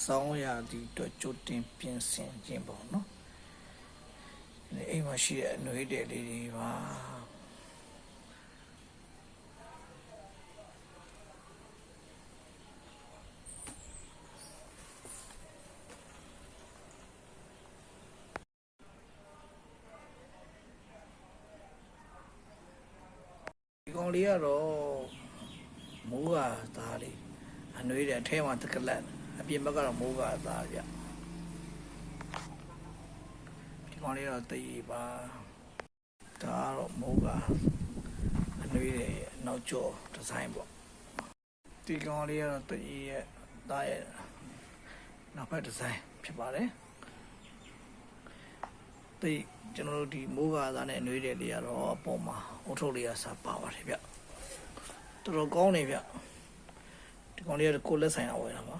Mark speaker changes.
Speaker 1: ဆောင်းရာသီအတွက်ကြိုတင်ပြင်ဆင်ခြင်းပေါ့နော်အိမ်မှာရှိတဲ့အနှွေးတယ်လေးတွေပါဒီကောင်လေးကတော့မိုးကသားလေးအနှွေးတယ်အထဲမှာတကလက်အပြင်ဘက်ကတော့မိုးကသားဗျဒီကောင်လေးတော့တည်ပါဒါကတော့မိုးကအနှွေးတယ်နောက်ကျော်ဒီဇိုင်းပေါ့ဒီကောင်လေးကတော့တည်ရဲ့သားရဲ့နောက်ဘက်ဒီဇိုင်းဖြစ်ပါတယ်ဒီကျွန်တော်တို့ဒီမိုးကသားနဲ့အနှွေးတယ်လေးကတော့အပေါ်မှာအုတ်ထုတ်လေးကစားပါပါတယ်ဗျတော်တော်ကောင်းနေဗျဒီကောင်လေးကကိုလက်ဆိုင်အောင်ဝယ်တာပါ